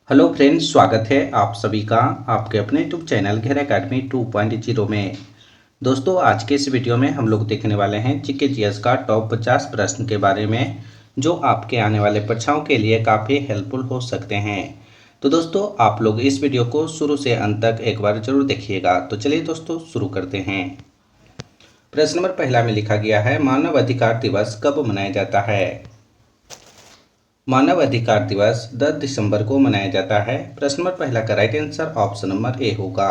Hello friends, स्वागत है आप सभी का आपके अपने यूट्यूब चैनल घेर एकेडमी 2.0 में। दोस्तों, आज के इस वीडियो में हम लोग देखने वाले हैं जीके जीएस का टॉप 50 प्रश्न के बारे में, जो आपके आने वाले परीक्षाओं के लिए काफ़ी हेल्पफुल हो सकते हैं। तो दोस्तों, आप लोग इस वीडियो को शुरू से अंत तक एक बार जरूर देखिएगा। तो चलिए दोस्तों, शुरू करते हैं। प्रश्न नंबर पहला में लिखा गया है, मानव अधिकार दिवस कब मनाया जाता है? मानव अधिकार दिवस 10 दिसंबर को मनाया जाता है। प्रश्न नंबर पहला का right answer option number A होगा।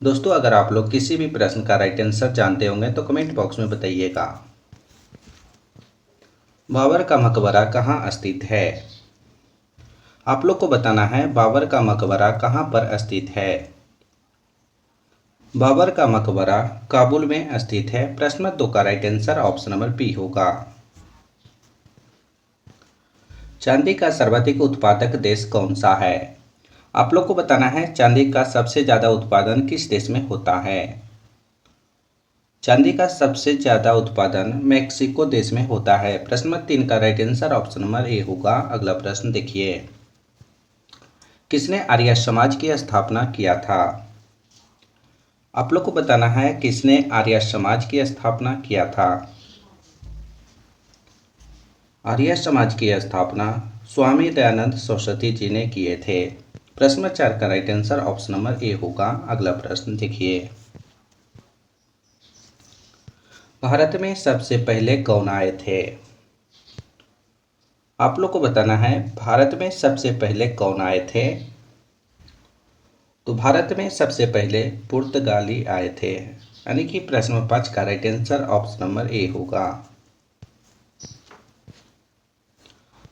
दोस्तों, अगर आप लोग किसी भी प्रश्न का राइट आंसर जानते होंगे तो कमेंट बॉक्स में बताइएगा। बाबर का मकबरा कहाँ स्थित है? आप लोग को बताना है बाबर का मकबरा कहाँ पर स्थित है। बाबर का मकबरा काबुल में स्थित है। प्रश्न नंबर 2 का right answer option number B होगा। चांदी का सर्वाधिक उत्पादक देश कौन सा है? आप लोग को बताना है चांदी का सबसे ज़्यादा उत्पादन किस देश में होता है। चांदी का सबसे ज़्यादा उत्पादन मेक्सिको देश में होता है। प्रश्न नंबर 3 का right answer option number A होगा। अगला प्रश्न देखिए, किसने आर्य समाज की स्थापना किया था? आप लोग को बताना है किसने आर्य समाज की स्थापना किया था। आर्य समाज की स्थापना स्वामी दयानंद सरस्वती जी ने किए थे। प्रश्न नंबर 4 का right answer option number A होगा। अगला प्रश्न देखिए, भारत में सबसे पहले कौन आए थे? आप लोग को बताना है भारत में सबसे पहले कौन आए थे। तो भारत में सबसे पहले पुर्तगाली आए थे, यानी कि प्रश्न नंबर 5 का right answer option number A होगा।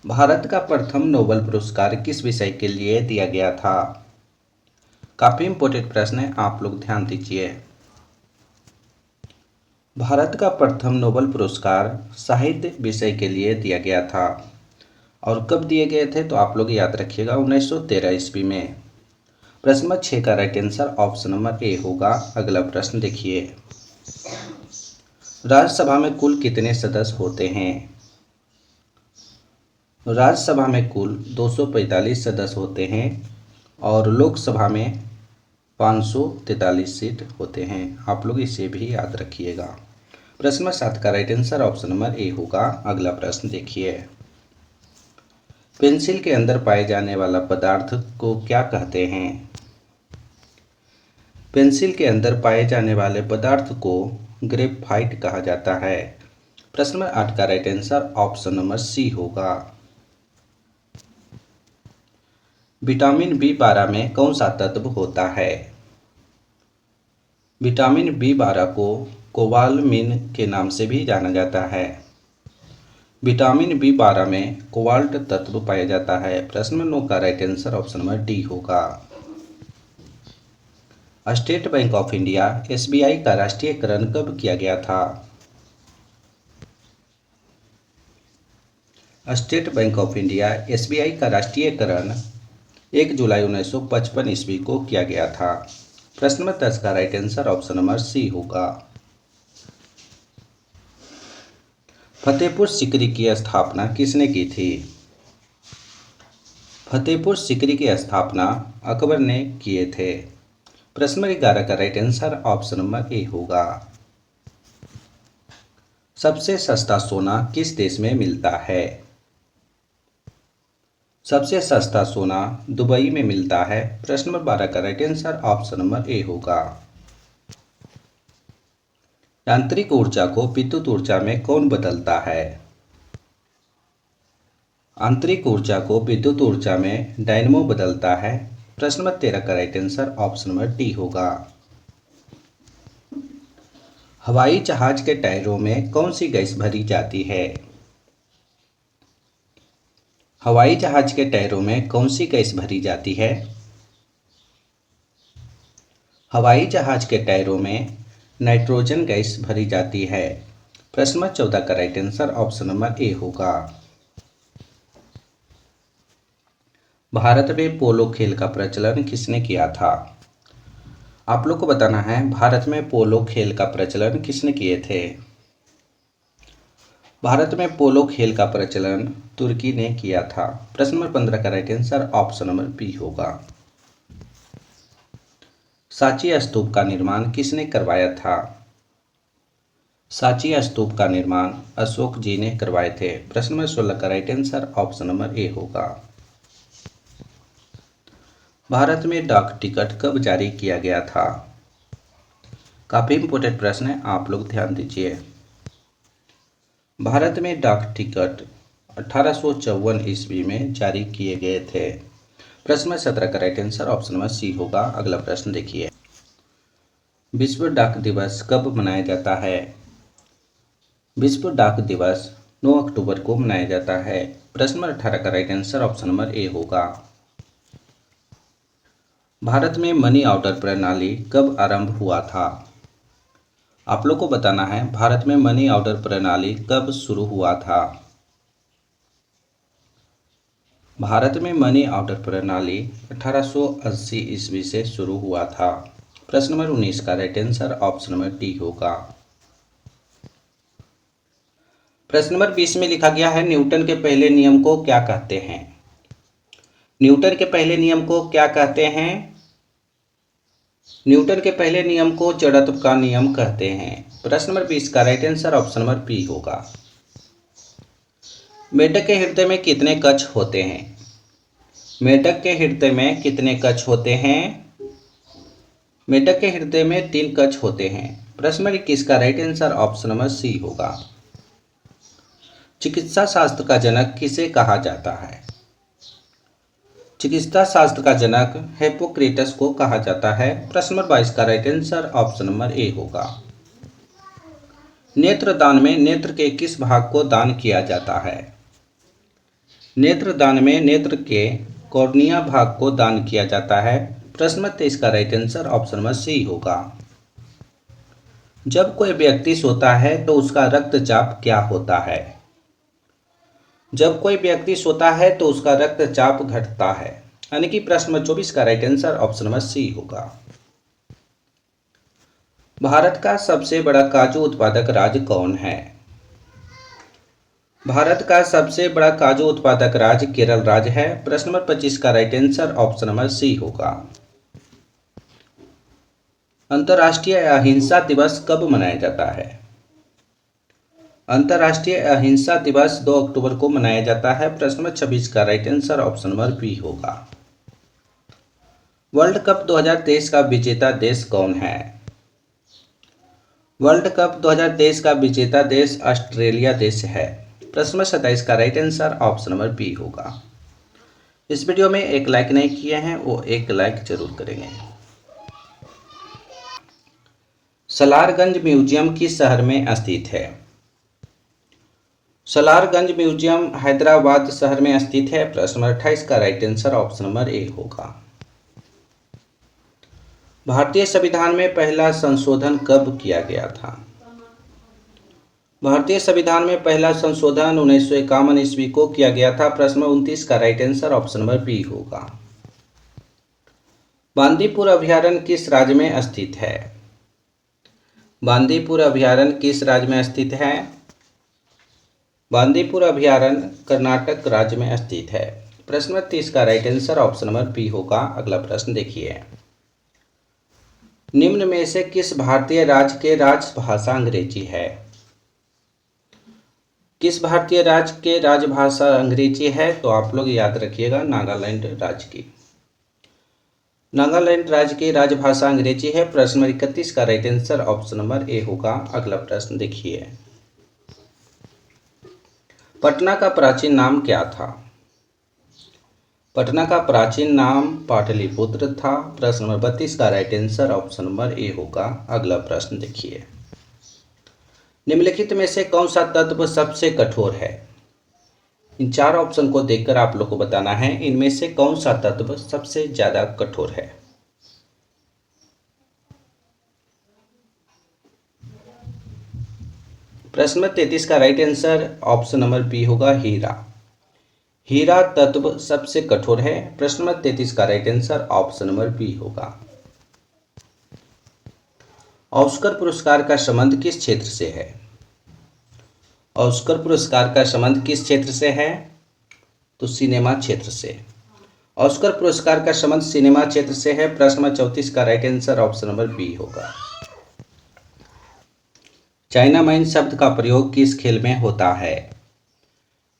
भारत का प्रथम नोबेल पुरस्कार किस विषय के लिए दिया गया था? काफी इंपॉर्टेंट प्रश्न है, आप लोग ध्यान दीजिए। भारत का प्रथम नोबेल पुरस्कार साहित्य विषय के लिए दिया गया था। और कब दिए गए थे तो आप लोग याद रखिएगा, 1913 ईस्वी में। प्रश्न नंबर 6 का right answer option number A होगा। अगला प्रश्न देखिए, राज्यसभा में कुल कितने सदस्य होते हैं? राज्यसभा में कुल 245 सदस्य होते हैं और लोकसभा में 543 सीट होते हैं। आप लोग इसे भी याद रखिएगा। प्रश्न नंबर 7 का right answer option number A होगा। अगला प्रश्न देखिए, पेंसिल के अंदर पाए जाने वाला पदार्थ को क्या कहते हैं? पेंसिल के अंदर पाए जाने वाले पदार्थ को ग्रेफाइट कहा जाता है। प्रश्न नंबर 8 का right answer option number C होगा। विटामिन बी 12 में कौन सा तत्व होता है? विटामिन बी 12 को कोबालमिन के नाम से भी जाना जाता है। विटामिन बी 12 में कोबाल्ट तत्व पाया जाता है। प्रश्न नंबर 9 का right answer option number D होगा। State Bank of India SBI का राष्ट्रीयकरण कब किया गया था? State Bank of India SBI का राष्ट्रीयकरण 1 जुलाई 1955 ईस्वी को किया गया था। प्रश्न नंबर 10 का right answer option number C होगा। फतेहपुर सीकरी की स्थापना किसने की थी? फतेहपुर सीकरी की स्थापना अकबर ने किए थे। प्रश्न नंबर 11 का right answer option number A होगा। सबसे सस्ता सोना किस देश में मिलता है? सबसे सस्ता सोना दुबई में मिलता है। प्रश्न नंबर 12 का right answer option number A होगा। यांत्रिक ऊर्जा को विद्युत ऊर्जा में कौन बदलता है? आंतरिक ऊर्जा को विद्युत ऊर्जा में डायनेमो बदलता है। प्रश्न नंबर 13 का right answer option number D होगा। हवाई जहाज के टायरों में कौन सी गैस भरी जाती है? हवाई जहाज के टायरों में कौन सी गैस भरी जाती है? हवाई जहाज के टायरों में नाइट्रोजन गैस भरी जाती है। प्रश्न नंबर 14 का right answer option number A होगा। भारत में पोलो खेल का प्रचलन किसने किया था? आप लोग को बताना है भारत में पोलो खेल का प्रचलन किसने किए थे। भारत में पोलो खेल का प्रचलन तुर्की ने किया था। प्रश्न नंबर 15 का right answer option number B होगा। सांची स्तूप का निर्माण किसने करवाया था? सांची स्तूप का निर्माण अशोक जी ने करवाए थे। प्रश्न नंबर 16 का right answer option number A होगा। भारत में डाक टिकट कब जारी किया गया था? काफी इंपोर्टेंट प्रश्न है, आप लोग ध्यान दीजिए। भारत में डाक टिकट 1854 ईस्वी में जारी किए गए थे। प्रश्न नंबर 17 का right answer option number C होगा। अगला प्रश्न देखिए, विश्व डाक दिवस कब मनाया जाता है? विश्व डाक दिवस 9 अक्टूबर को मनाया जाता है। प्रश्न नंबर 18 का right answer option number A होगा। भारत में मनी ऑर्डर प्रणाली कब आरंभ हुआ था? आप लोग को बताना है भारत में मनी ऑर्डर प्रणाली कब शुरू हुआ था। भारत में मनी ऑर्डर प्रणाली 1880 ईस्वी से शुरू हुआ था। प्रश्न नंबर 19 का right answer option number D होगा। प्रश्न नंबर 20 में लिखा गया है, न्यूटन के पहले नियम को क्या कहते हैं? न्यूटन के पहले नियम को क्या कहते हैं? न्यूटन के पहले नियम को जड़त्व का नियम कहते हैं। प्रश्न नंबर 20 का right answer option number B होगा। मेढक के हृदय में कितने कक्ष होते हैं? मेढक के हृदय में कितने कक्ष होते हैं? मेढक के हृदय में 3 कक्ष होते हैं। प्रश्न नंबर 21 का right answer option number C होगा। चिकित्सा शास्त्र का जनक किसे कहा जाता है? चिकित्सा शास्त्र का जनक हिप्पोक्रेटस को कहा जाता है। प्रश्न नंबर 22 का right answer option number A होगा। नेत्र दान में नेत्र के किस भाग को दान किया जाता है? नेत्र दान में नेत्र के कॉर्निया भाग को दान किया जाता है। प्रश्न नंबर 23 का right answer option number C होगा। जब कोई व्यक्ति सोता है तो उसका रक्तचाप क्या होता है? जब कोई व्यक्ति सोता है तो उसका रक्तचाप घटता है, यानी कि प्रश्न नंबर 24 का right answer option number C होगा। भारत का सबसे बड़ा काजू उत्पादक राज्य कौन है? भारत का सबसे बड़ा काजू उत्पादक राज्य केरल राज्य है। प्रश्न नंबर 25 का right answer option number C होगा। अंतर्राष्ट्रीय अहिंसा दिवस कब मनाया जाता है? अंतर्राष्ट्रीय अहिंसा दिवस 2 अक्टूबर को मनाया जाता है। प्रश्न नंबर 26 का right answer option number B होगा। वर्ल्ड कप 2023 का विजेता देश कौन है? वर्ल्ड कप 2023 का विजेता देश ऑस्ट्रेलिया देश है। प्रश्न नंबर 27 का right answer option number B होगा। इस वीडियो में एक लाइक नहीं किए हैं वो एक लाइक जरूर करेंगे। सलारगंज म्यूजियम किस शहर में स्थित है? सलारगंज म्यूजियम हैदराबाद शहर में स्थित है। प्रश्न नंबर 28 का right answer option number A होगा। भारतीय संविधान में पहला संशोधन कब किया गया था? भारतीय संविधान में पहला संशोधन 1951 ईस्वी को किया गया था। प्रश्न नंबर 29 का right answer option number B होगा। बांदीपुर अभयारण्य किस राज्य में स्थित है? बांदीपुर अभयारण्य किस राज्य में स्थित है? बांदीपुर अभयारण्य कर्नाटक राज्य में स्थित है। प्रश्न नंबर 30 का right answer option number B होगा। अगला प्रश्न देखिए, निम्न में से किस भारतीय राज्य के राजभाषा अंग्रेजी है? किस भारतीय राज्य के राजभाषा अंग्रेजी है? तो आप लोग याद रखिएगा नागालैंड राज्य की। नागालैंड राज्य की राजभाषा अंग्रेजी है। प्रश्न नंबर 31 का right answer option number A होगा। अगला प्रश्न देखिए, पटना का प्राचीन नाम क्या था? पटना का प्राचीन नाम पाटलिपुत्र था। प्रश्न नंबर 32 का right answer option number A होगा। अगला प्रश्न देखिए, निम्नलिखित में से कौन सा तत्व सबसे कठोर है? इन 4 ऑप्शन को देखकर आप लोग को बताना है इनमें से कौन सा तत्व सबसे ज्यादा कठोर है। प्रश्न नंबर 33 का right answer option number B होगा, हीरा। हीरा तत्व सबसे कठोर है। प्रश्न नंबर 33 का right answer option number B होगा। ऑस्कर पुरस्कार का संबंध किस क्षेत्र से है? ऑस्कर पुरस्कार का संबंध किस क्षेत्र से है? तो सिनेमा क्षेत्र से। ऑस्कर पुरस्कार का संबंध सिनेमा क्षेत्र से है। प्रश्न नंबर 34 का right answer option number B होगा। चाइना मैन शब्द का प्रयोग किस खेल में होता है?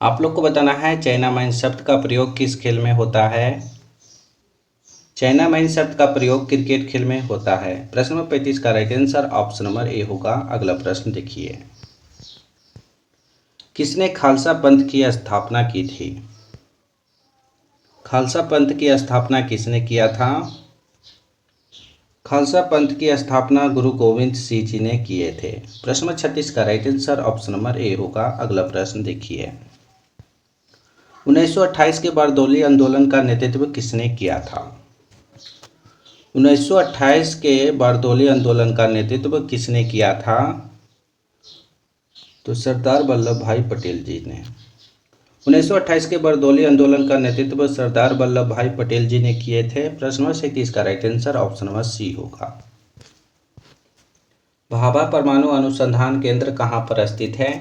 आप लोग को बताना है चाइना मैन शब्द का प्रयोग किस खेल में होता है। चाइना मैन शब्द का प्रयोग क्रिकेट खेल में होता है। प्रश्न नंबर 35 का right answer option number A होगा। अगला प्रश्न देखिए, किसने खालसा पंथ की स्थापना की थी? खालसा पंथ की स्थापना किसने किया था? खालसा पंथ की स्थापना गुरु गोविंद सिंह जी ने किए थे। प्रश्न नंबर 36 का right answer option number A होगा। अगला प्रश्न देखिए, 1928 के बारदोली आंदोलन का नेतृत्व किसने किया था? 1928 के बारदोली आंदोलन का नेतृत्व किसने किया था? तो सरदार वल्लभ भाई पटेल जी ने। 1928 के बारदोली आंदोलन का नेतृत्व सरदार वल्लभ भाई पटेल जी ने किए थे। प्रश्न नंबर 37 का right answer option number C होगा। भाभा परमाणु अनुसंधान केंद्र कहाँ पर स्थित है?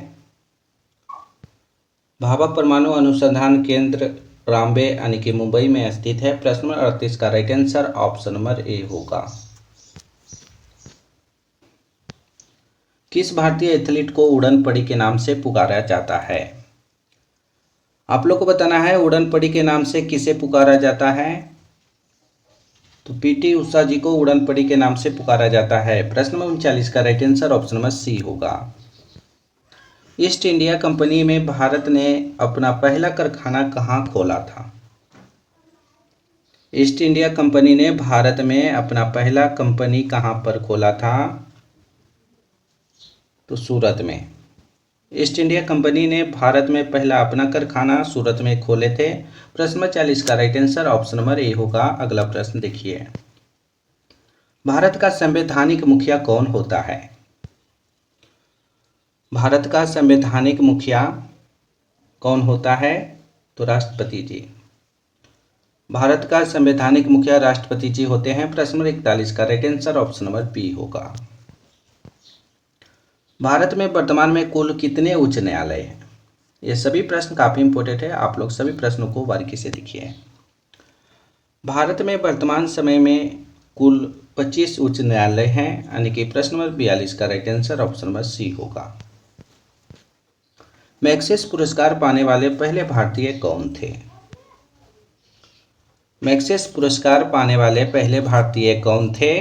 भाभा परमाणु अनुसंधान केंद्र रामबे यानी कि मुंबई में स्थित है। प्रश्न नंबर 38 का right answer option number A होगा। किस भारतीय एथलीट को उड़न पड़ी के नाम से पुकारा जाता है? आप लोग को बताना है उड़न पड़ी के नाम से किसे पुकारा जाता है? तो पीटी उषा जी को उड़न पड़ी के नाम से पुकारा जाता है। प्रश्न नंबर 39 का right answer option number C होगा। ईस्ट इंडिया कंपनी में भारत ने अपना पहला कारखाना कहाँ खोला था? ईस्ट इंडिया कंपनी ने भारत में अपना पहला कंपनी कहाँ पर खोला था? तो सूरत में। ईस्ट इंडिया कंपनी ने भारत में पहला अपना कारखाना सूरत में खोले थे। प्रश्न नंबर 40 का right answer option number A होगा। अगला प्रश्न देखिए, भारत का संवैधानिक मुखिया कौन होता है? भारत का संवैधानिक मुखिया कौन होता है? तो राष्ट्रपति जी। भारत का संवैधानिक मुखिया राष्ट्रपति जी होते हैं। प्रश्न नंबर 41 का right answer option number B होगा। भारत में वर्तमान में कुल कितने उच्च न्यायालय हैं? ये सभी प्रश्न काफ़ी इंपॉर्टेंट है, आप लोग सभी प्रश्नों को बारीकी से देखिए। भारत में वर्तमान समय में कुल 25 उच्च न्यायालय हैं, यानी कि प्रश्न नंबर 42 का right answer option number C होगा। मैग्सेस पुरस्कार पाने वाले पहले भारतीय कौन थे? मैग्सेस पुरस्कार पाने वाले पहले भारतीय कौन थे?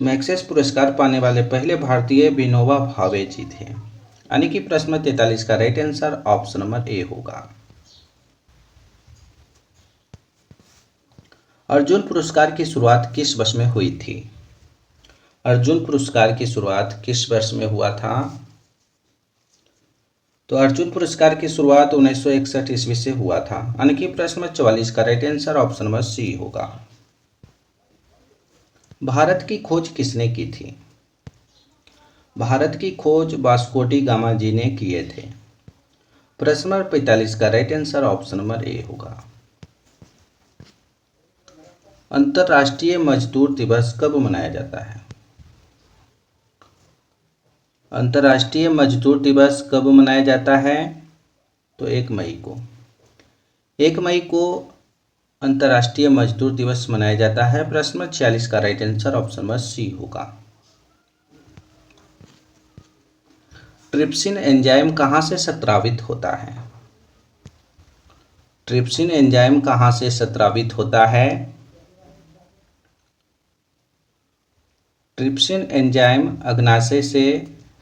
मैग्सेस पुरस्कार पाने वाले पहले भारतीय विनोबा भावे जी थे, यानी कि प्रश्न नंबर 43 का right answer option number A होगा। अर्जुन पुरस्कार की शुरुआत किस वर्ष में हुई थी? अर्जुन पुरस्कार की शुरुआत किस वर्ष में हुआ था? तो अर्जुन पुरस्कार की शुरुआत 1961 ईस्वी से हुआ था, यानी कि प्रश्न नंबर 44 का right answer option number C होगा। भारत की खोज किसने की थी? भारत की खोज वास्को डी गामा जी ने किए थे। प्रश्न नंबर 45 का right answer option number A होगा। अंतर्राष्ट्रीय मजदूर दिवस कब मनाया जाता है? अंतर्राष्ट्रीय मजदूर दिवस कब मनाया जाता है? तो 1 मई को। 1 मई को अंतर्राष्ट्रीय मजदूर दिवस मनाया जाता है। प्रश्न नंबर 46 का right answer option number C होगा। ट्रिप्सिन एंजाइम कहाँ से स्रावित होता है? ट्रिप्सिन एंजाइम कहाँ से स्रावित होता है? ट्रिप्सिन एंजाइम अग्नाशय से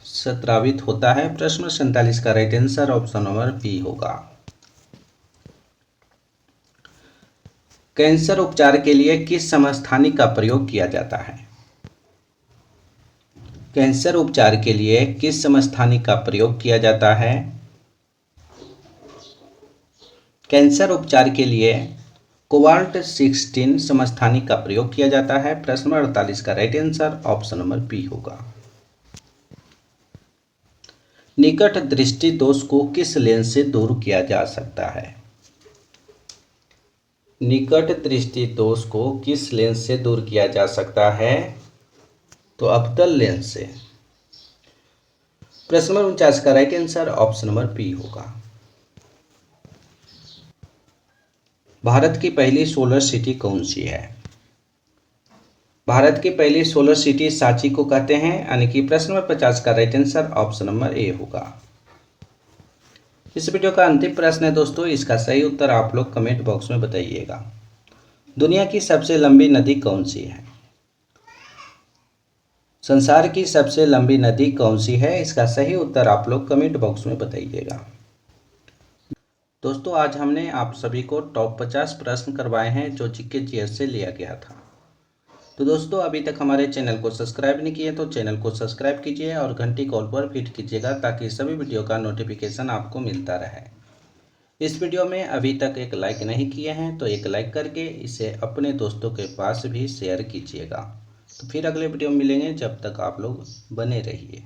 स्रावित होता है। प्रश्न नंबर 47 का right answer option number B होगा। कैंसर उपचार के लिए किस समस्थानिक का प्रयोग किया जाता है? कैंसर उपचार के लिए किस समस्थानिक का प्रयोग किया जाता है? कैंसर उपचार के लिए कोबाल्ट 16 समस्थानिक का प्रयोग किया जाता है। प्रश्न नंबर 48 का right answer option number B होगा। निकट दृष्टि दोष को किस लेंस से दूर किया जा सकता है? निकट दृष्टि दोष को किस लेंस से दूर किया जा सकता है? तो अवतल लेंस से। प्रश्न नंबर 49 का right answer option number B होगा। भारत की पहली सोलर सिटी कौन सी है? भारत की पहली सोलर सिटी सांची को कहते हैं, यानी कि प्रश्न नंबर 50 का right answer option number A होगा। इस वीडियो का अंतिम प्रश्न है दोस्तों, इसका सही उत्तर आप लोग कमेंट बॉक्स में बताइएगा। दुनिया की सबसे लंबी नदी कौन सी है? संसार की सबसे लंबी नदी कौन सी है? इसका सही उत्तर आप लोग कमेंट बॉक्स में बताइएगा। दोस्तों आज हमने आप सभी को टॉप 50 प्रश्न करवाए हैं जो जीके जीएस से लिया गया था। तो दोस्तों अभी तक हमारे चैनल को सब्सक्राइब नहीं किए तो चैनल को सब्सक्राइब कीजिए और घंटी कॉल पर हिट कीजिएगा ताकि सभी वीडियो का नोटिफिकेशन आपको मिलता रहे। इस वीडियो में अभी तक एक लाइक नहीं किए हैं तो एक लाइक करके इसे अपने दोस्तों के पास भी शेयर कीजिएगा। तो फिर अगले वीडियो में मिलेंगे, जब तक आप लोग बने रहिए।